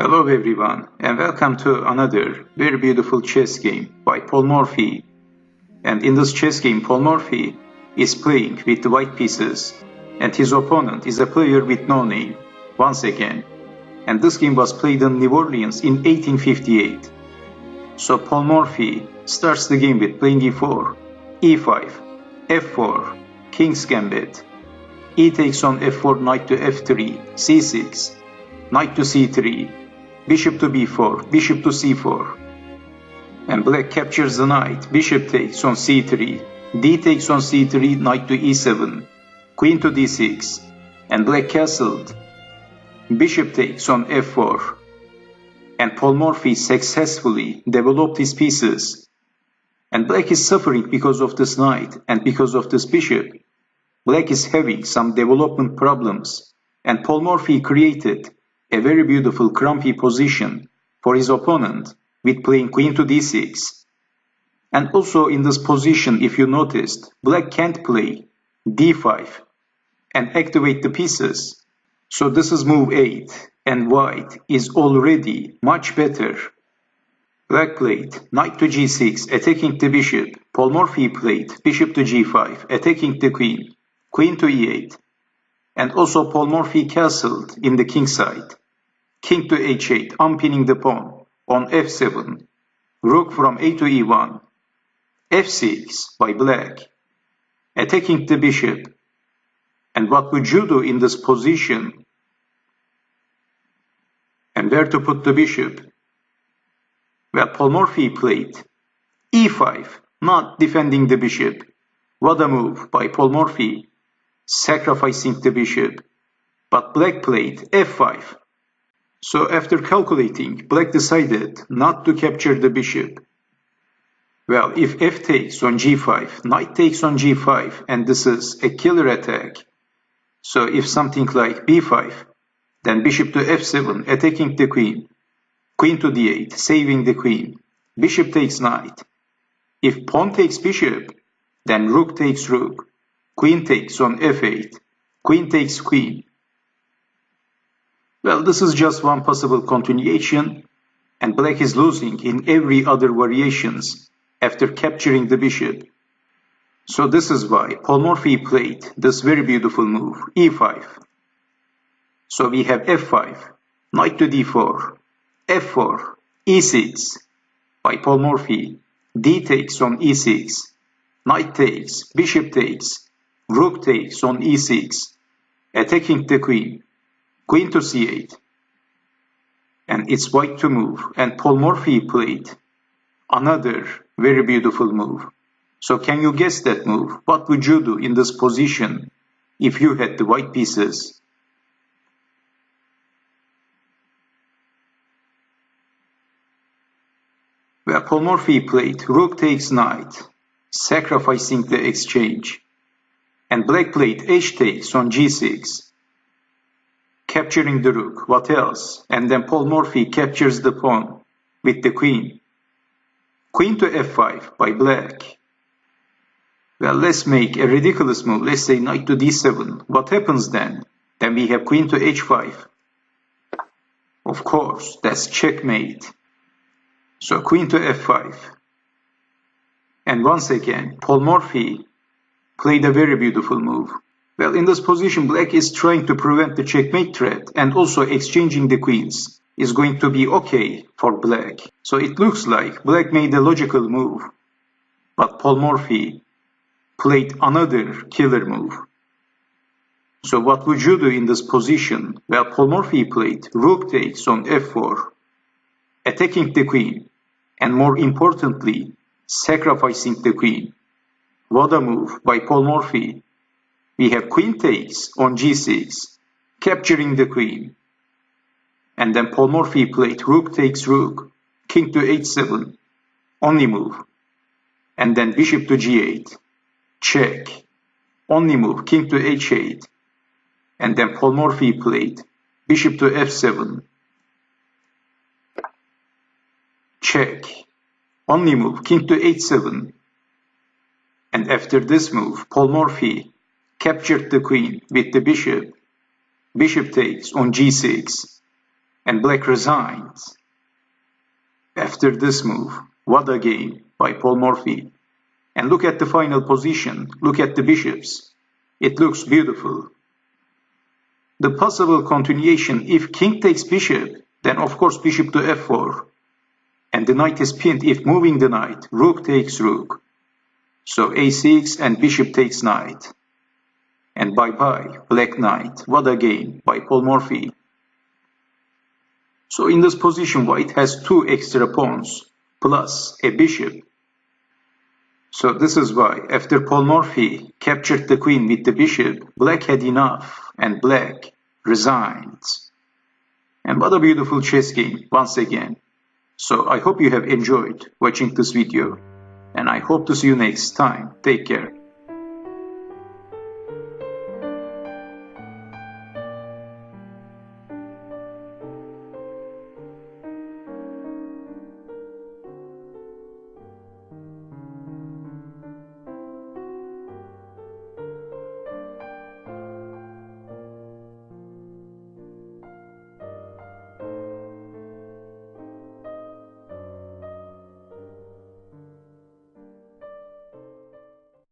Hello everyone, and welcome to another very beautiful chess game by Morphy. And in this chess game, Morphy is playing with the white pieces, and his opponent is a player with no name, once again. And this game was played in New Orleans in 1858. So Morphy starts the game with playing e4, e5, f4, king's gambit, e takes on f4, knight to f3, c6, knight to c3, bishop to b4, bishop to c4. And black captures the knight, bishop takes on c3, d takes on c3, knight to e7, queen to d6, and black castled. Bishop takes on f4. And Morphy successfully developed his pieces. And black is suffering because of this knight and because of this bishop. Black is having some development problems, and Morphy created a very beautiful crumpy position for his opponent with playing queen to d6. And also in this position, if you noticed, black can't play d5 and activate the pieces. So this is move 8, and white is already much better. Black played knight to g6, attacking the bishop. Morphy played bishop to g5, attacking the queen, queen to e8. And also Morphy castled in the king side. King to h8, unpinning the pawn on f7, rook from a to e1, f6 by black, attacking the bishop. And what would you do in this position? And where to put the bishop? Well, Morphy played e5, not defending the bishop. What a move by Morphy, sacrificing the bishop. But black played f5. So after calculating, black decided not to capture the bishop. Well, if f takes on g5, knight takes on g5, and this is a killer attack. So if something like b5, then bishop to f7, attacking the queen, queen to d8, saving the queen, bishop takes knight. If pawn takes bishop, then rook takes rook, queen takes on f8, queen takes queen. Well, this is just one possible continuation, and black is losing in every other variations after capturing the bishop. So this is why Morphy played this very beautiful move, e5. So we have f5, knight to d4, f4, e6 by Morphy, d takes on e6, knight takes, bishop takes, rook takes on e6, attacking the queen, queen to c8, and it's white to move, and Morphy played another very beautiful move. So can you guess that move? What would you do in this position if you had the white pieces? Well, Morphy played rook takes knight, sacrificing the exchange, and black played h takes on g6, capturing the rook. What else? And then Morphy captures the pawn with the queen. Queen to f5 by black. Well, let's make a ridiculous move. Let's say knight to d7. What happens then? Then we have queen to h5. Of course, that's checkmate. So queen to f5. And once again, Morphy played a very beautiful move. Well, in this position, black is trying to prevent the checkmate threat, and also exchanging the queens is going to be okay for black. So it looks like black made a logical move, but Morphy played another killer move. So what would you do in this position? Well, Morphy played rook takes on f4, attacking the queen, and more importantly, sacrificing the queen. What a move by Morphy. We have queen takes on g6, capturing the queen. And then Morphy played rook takes rook, king to h7, only move. And then bishop to g8, check, only move, king to h8. And then Morphy played bishop to f7, check, only move, king to h7. And after this move, Morphy captured the queen with the bishop. Bishop takes on g6, and black resigns. After this move, what a game by Paul Morphy. And look at the final position, look at the bishops. It looks beautiful. The possible continuation, if king takes bishop, then of course bishop to f4. And the knight is pinned if moving the knight, rook takes rook. So a6 and bishop takes knight. And bye-bye, black knight. What a game by Paul Morphy. So in this position, white has two extra pawns, plus a bishop. So this is why, after Paul Morphy captured the queen with the bishop, black had enough, and black resigns. And what a beautiful chess game, once again. So I hope you have enjoyed watching this video, and I hope to see you next time. Take care.